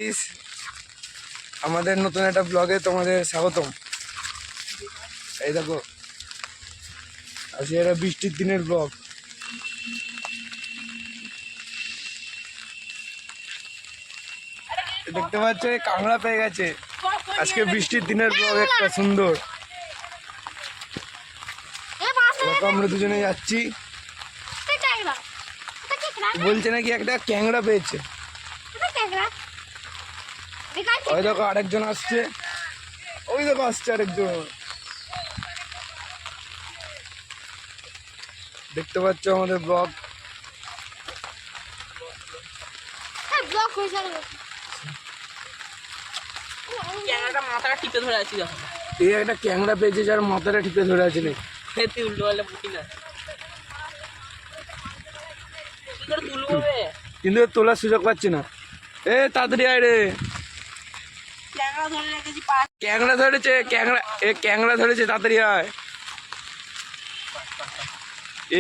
Please আমাদের নতুন একটা ব্লগে তোমাদের স্বাগতম। এই দেখো আজকে একটা বৃষ্টির দিনের ব্লগ। দেখতে পাচ্ছ কাঁকড়া পেয়ে গেছে। আজকে বৃষ্টির দিনের ব্লগ একটা সুন্দর। আমরা দুজনে যাচ্ছি, বলছে নাকি একটা ক্যাংড়া পেয়েছে। ওই দেখো আরেকজন আসছে, ওই দেখো আসছে আরেকজন। দেখতে পাচ্ছ আমাদের ব্লগ। মাথাটা টিপে ধরে আছি, এই একটা ক্যাংড়া পেয়েছে যার মাথাটা টিপে ধরে আছে। উল্টো পাল্টা বুঝি না কি করে তুলবো, কিন্তু তোলার সুযোগ পাচ্ছি না। এ তাড়াতাড়ি আয় রে। ক্যাংড়া ধরেছে, ক্যাংড়া ধরেছে, তাড়াতাড়ি আয়।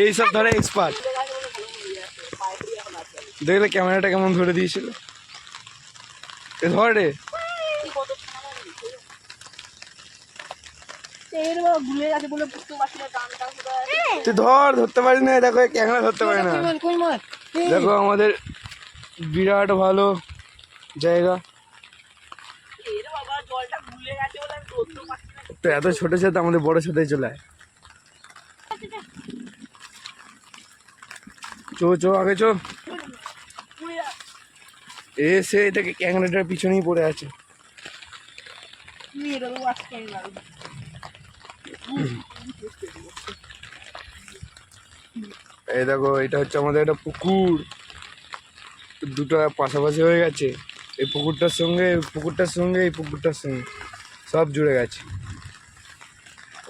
এইসব ধরে এক্সপার্ট। দেখলে ক্যামেরাটা কেমন ধরে দিয়েছিল। এ ধর রে। তুই ধর, ধরতে পারিস না। দেখো ক্যাংড়া ধরতে পারে না। দেখো আমাদের বিরাট ভালো জায়গা। তো এত ছোট ছোট আমাদের বড় সাথে চলে আয়। চো আগে চো। এসে এটাকে ক্যাংড়াটার পিছনেই পড়ে আছে। এই দেখো এটা হচ্ছে আমাদের একটা পুকুর, দুটো পাশাপাশি হয়ে গেছে। এই পুকুরটার সঙ্গে এই পুকুরটার সঙ্গে সব জুড়ে গেছে।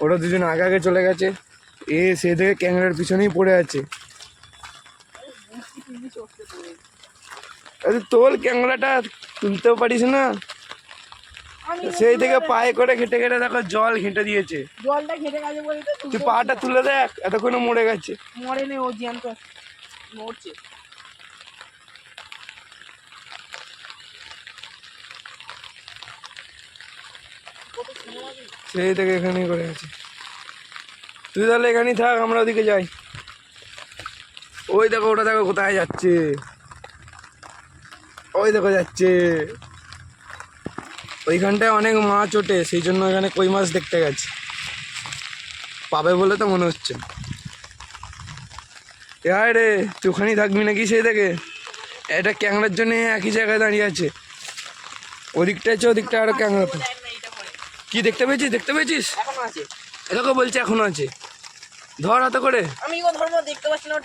ওরা দুজন আগে আগে চলে গেছে। সে থেকে ক্যাংড়ার পিছনেই পড়ে আছে। তোল ক্যাংড়াটা তুলতেও পারিস না। সেই থেকে পায়ে করে ঘেটে ঘেটে দেখো জল ঘেঁটে দিয়েছে। জলটা ঘেটে গেছে বলে তুই পাটা তুলে দেখ, এতক্ষণে মরে গেছে। মরে নেই, ও জ্যান্ত মরছে। সেই থেকে এখানেই করে আছে। তুই তাহলে এখানেই থাক, আমরা ওদিকে যাই। ওই দেখো ওটা দেখো কোথায় যাচ্ছে, ওই দেখো যাচ্ছে। ওইখানটায় অনেক মাছ ওঠে, সেই জন্য এখানে কই মাছ দেখতে গেছে। পাবে বলে তো মনে হচ্ছে। এ রে, তুই ওখানেই থাকবি নাকি? সেই থেকে এটা ক্যাংড়ার জন্য একই জায়গায় দাঁড়িয়ে আছে। ওদিকটা আছে, ওদিকটা আরো ক্যাংড়া। কি দেখতে পেয়েছিস? এটাকে বলছে এখনো আছে। ধর হাতে করে। আমি ধর্ম দেখতে পাচ্ছি না।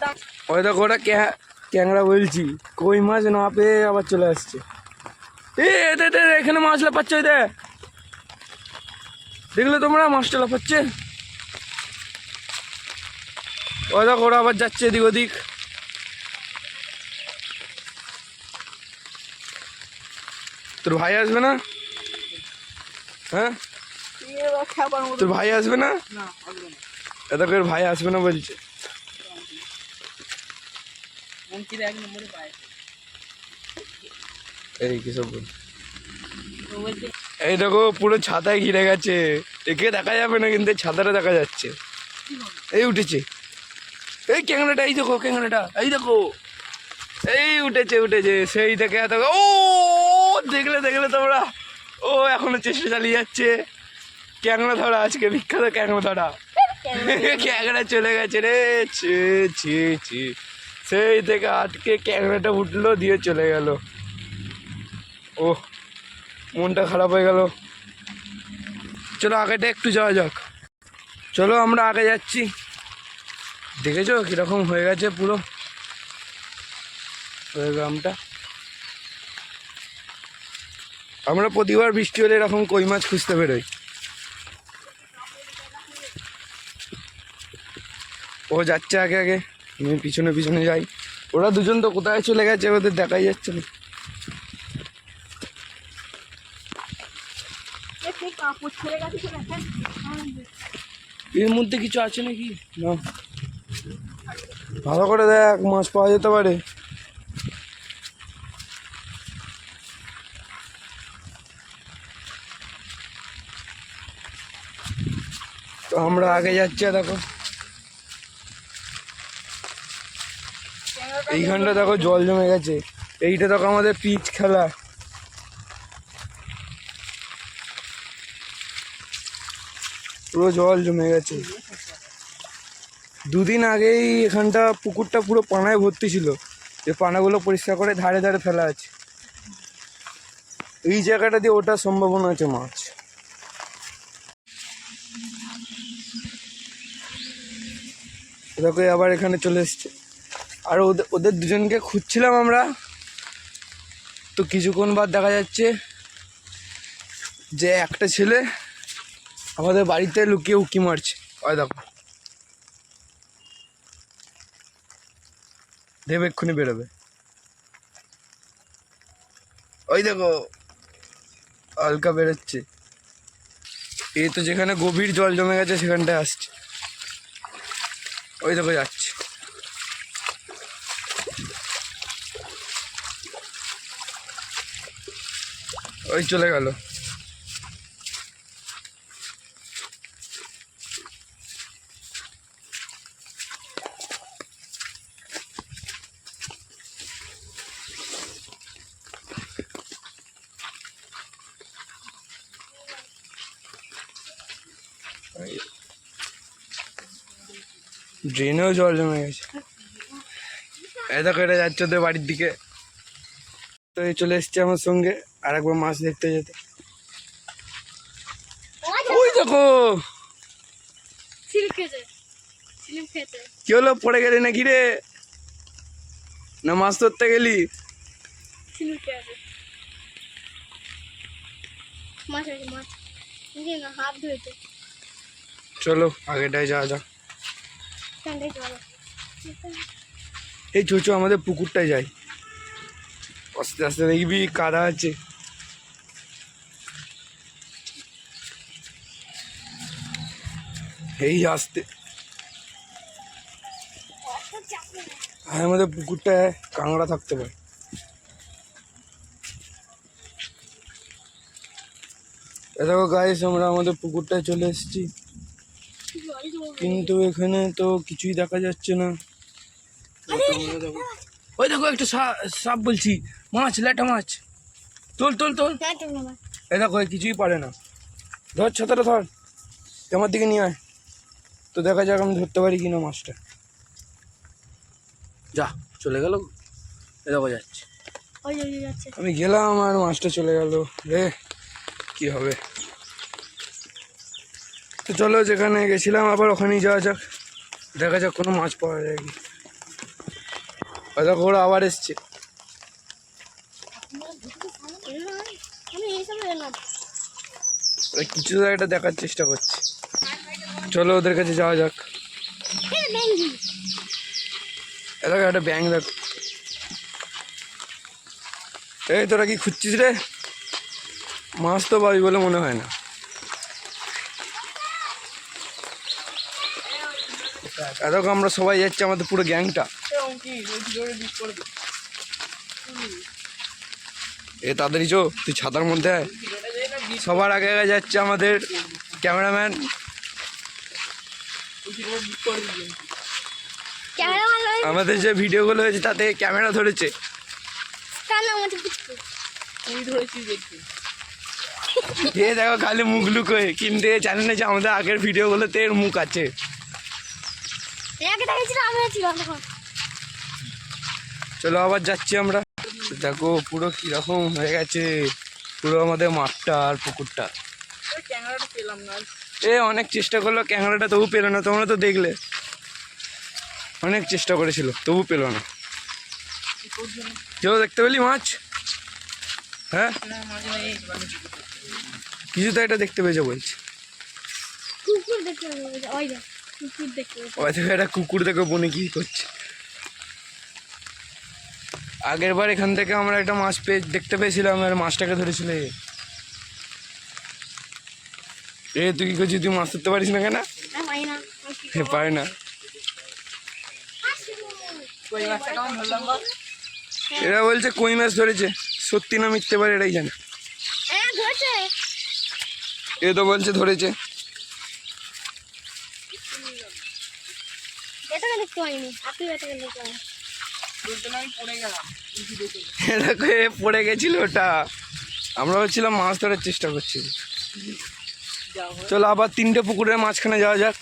ওই দেখো ওটা ক্যাংড়া বলছি, কই মাছ না পেয়ে আবার চলে আসছে। এখানে মাছ লাফাচ্ছে। ওই দেখলে তোমরা মাছটা লাফাচ্ছে। ওই দেখো ওরা আবার যাচ্ছে এদিক ওদিক। তোর ভাই আসবে না? হ্যাঁ, তোর ভাই আসবে না? এত করে ভাই আসবে না বলছে। এই কি সব এই দেখো পুরো ছাতায় ঘিরে গেছে। একে দেখা যাবে না, কিন্তু ছাতাটা দেখা যাচ্ছে। এই উঠেছে এই ক্যাংড়াটা, এই দেখো ক্যাংড়াটা, এই দেখো এই উঠেছে। সেই থেকে এত ও দেখলে তোমরা, ও এখনো চেষ্টা চালিয়ে যাচ্ছে ক্যাংড়া ধরা। আজকে বিখ্যাত ক্যাংড়া ধরা। ক্যাংড়া চলে গেছে রে। ছি সেই থেকে আটকে ক্যাংড়াটা উঠলো, দিয়ে চলে গেল। ও মনটা খারাপ হয়ে গেল। চলো আগেটা একটু যাওয়া যাক। চলো আমরা আগে যাচ্ছি। দেখেছো কিরকম হয়ে গেছে পুরো গ্রামটা। আমরা প্রতিবার বৃষ্টি হলে এরকম কই মাছ খুঁজতে বেরোই। ও যাচ্ছে আগে আগে, আমি পিছনে যাই। ওরা দুজন তো কোথায় চলে গেছে, ওদের দেখাই যাচ্ছে না। এর মধ্যে কিছু আছে নাকি না? ভালো করে দেখ, মাছ পাওয়া যেতে পারে। তো আমরা আগে যাচ্ছি, দেখো এইখানটা দেখো জল জমে গেছে। এইটা দেখো আমাদের পিচ খেলা, পুরো জল জমে গেছে। দুদিন আগেই এখানটা পুকুরটা পুরো পানায় ভর্তি ছিল, যে পানাগুলো পরিষ্কার করে ধারে ধারে ফেলা আছে। এই জায়গাটা দিয়ে ওঠার সম্ভাবনা আছে মাছ। দেখো আবার এখানে চলে এসছে। আর ওদের ওদের দুজনকে খুঁজছিলাম আমরা, তো কিছুক্ষণ বাদ দেখা যাচ্ছে যে একটা ছেলে আমাদের বাড়িতে লুকিয়ে উকি মারছে। ওই দেখো, দেব এক্ষুনি বেরোবে। ওই দেখো হালকা বেরোচ্ছে। এই তো যেখানে গভীর জল জমে গেছে সেখানটায় আসছে। ওই দেখো যাচ্ছে। ওই চলে গেল। ড্রেনেও জল জমে গেছে। এই দেখো এটা যাচ্ছে ওদের বাড়ির দিকে। তো এই চলে এসছে আমার সঙ্গে আর একবার মাছ দেখতে যেতে। ওই দেখো কি হলো, পড়ে গেলি নাকি রে? না মাছ ধরতে গেলি? চলো আগেটাই যাওয়া যাক। এই চোচো আমাদের পুকুরটায় যাই। আস্তে আস্তে দেখবি কাদা আছে। এই আসতে আমাদের পুকুরটায় কাঁকড়া থাকতে পারে। দেখো গাইস, আমরা আমাদের পুকুরটায় চলে এসেছি, কিন্তু এখানে তো কিছুই দেখা যাচ্ছে না। ওই দেখো একটা সাপ বলছি, মাছ, ল্যাটা মাছ। তোল তোল তোল। এই দেখো কিছুই পারে না। ধর ছাতাটা ধর, আমার দিকে নিয়ে আয়, তো দেখা যাক আমি ধরতে পারি কিনা মাছটা। যা চলে গেল। এ দেখো যাচ্ছে। আমি গেলাম আর মাছটা চলে গেল রে, কি হবে। তো চলো যেখানে গেছিলাম আবার ওখানেই যাওয়া যাক, দেখা যাক কোনো মাছ পাওয়া যায় কি। দেখো ওরা আবার এসছে। কিছু একটা দেখার চেষ্টা করছে। চলো ওদের কাছে যাওয়া যাক। দেখো একটা ব্যাঙ, দেখো। এই তোরা কি খুঁজছিস রে? মাছ তো পাবি বলে মনে হয় না। দেখো আমরা সবাই যাচ্ছি, আমাদের পুরো গ্যাংটা। এ তাড়াতাড়ি চো, তুই ছাতার মধ্যে আয়। সবার আগে আগে যাচ্ছে আমাদের ক্যামেরাম্যান। আমাদের যে ভিডিওগুলো হয়েছে তাতে ক্যামেরা ধরেছে। এ দেখো খালি মুখ লুকোয়, কিন্তু এ জানে না যে আমাদের আগের ভিডিওগুলোতে এর মুখ আছে। চলো আবার যাচ্ছি আমরা। দেখো পুরো কিরকম হয়ে গেছে পুরো আমাদের মাঠটা আর পুকুরটা। এ অনেক চেষ্টা করলো ক্যাংড়াটা, তবু পেলো না। তোমরা তো দেখলে অনেক চেষ্টা করেছিল, তবু পেলো না। কেউ দেখতে পেলি মাছ? হ্যাঁ কিছু তো এটা দেখতে পেয়েছে বলছে। একটা কুকুর দেখে বনে কি করছে। আগের বার এখান থেকে আমরা একটা মাছ দেখতে পেয়েছিলাম, আর মাছটাকে ধরেছিল এ। তুই কি করছিস? তুই মাছ ধরতে পারিস না কেন? পারে না। এরা বলছে কই মাছ ধরেছে, সত্যি না মিথ্যে পারে এরাই জানে। এ তো বলছে ধরেছে। এটাকে দেখতে পাইনি আপনি এটাকে দেখলাম ওর জন্য আমি পড়ে গেলাম দেখো এ পড়ে গেছিল ওটা, আমরা হচ্ছিলাম মাছ ধরার চেষ্টা করছি। যাও চলো আবার 3টে পুকুরের মাঝখানে যাওয়া যাক,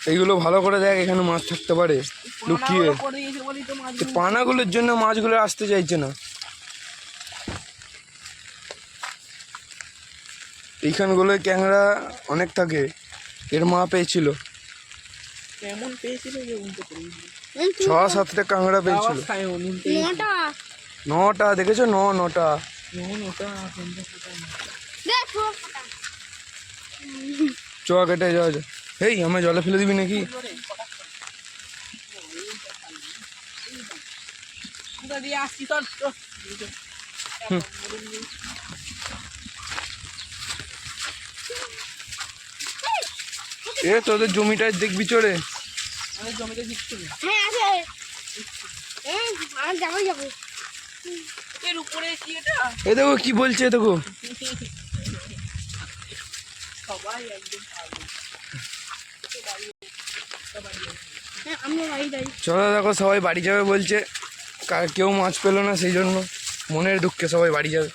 এইগুলো ভালো করে দেখ, এখানে মাছ থাকতে পারে লুকিয়ে। করে দিয়েছে বলি তো মাছ এই পানাগুলোর জন্য মাছগুলো আসতে চাইছে না। এইখানগুলোয় ক্যাংড়া অনেক থাকে, এর মা পেয়েছিল কেমন পেয়েছিল যে উল্টো করে দিয়েছে। 6-7টা কাঁকড়া পেয়েছিল। আওয়াজ খায় নুন 9টা 9টা দেখেছো, 9টা। নুন ওটা সুন্দর ফোটা দেখো চ কেটে যাওয়া যায়। এই আমি জলে ফেলে দিবি নাকি? কোথা দিয়ে আসছি তোর এ তোদের জমিটা দেখবি চড়ে। আমাদের জমিতে দিচ্ছি না হ্যাঁ আছে আর যাবো এর উপরে কি এটা এ দেখো কি বলছে, এ দেখো সবাই একদম হ্যাঁ আমরা বাড়ি যাই চলো দেখো সবাই বাড়ি যাবে বলছে, কেউ মাছ পেলো না, সেই জন্য মনের দুঃখে সবাই বাড়ি যাবে।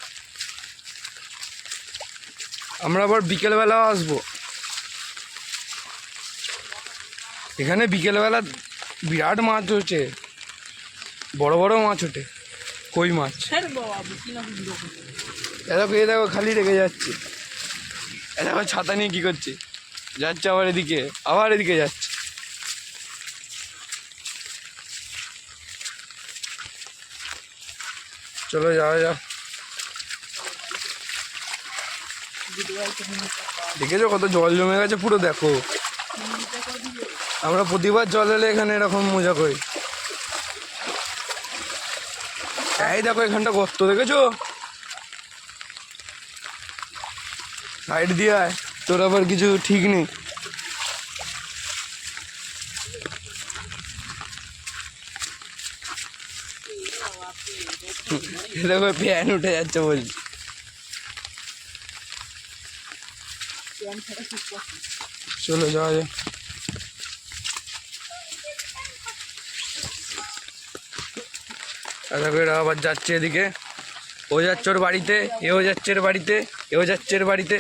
আমরা আবার বিকেলবেলা আসবো। এখানে বিকেলবেলা বিরাট মাছ হচ্ছে, বড় বড় মাছ ওঠে, কই মাছ। ছেড় বাবা বুঝি না ভিডিও এ দেখো খালি রেখে যাচ্ছে, এ দেখো ছাতা নিয়ে কি করছে, যাচ্ছে আবার এদিকে, আবার এদিকে যাচ্ছে। চলো যাওয়া যাক। দেখেছো কত জল জমে গেছে পুরো, দেখো আমরা প্রতিবার জল এলে এখানে এরকম মজা করি। এই দেখো এখানটা গর্ত দেখেছো, সাইড দিয়ে আয়, তোর আবার কিছু ঠিক নেই। দেখো ফ্যান উঠে যাচ্ছে বলছি। চলো যাওয়া যাক। দেখো এরা আবার যাচ্ছে এদিকে, ও যাচ্ছে ওর বাড়িতে, এও যাচ্ছে এর বাড়িতে, এও যাচ্ছে এর বাড়িতে।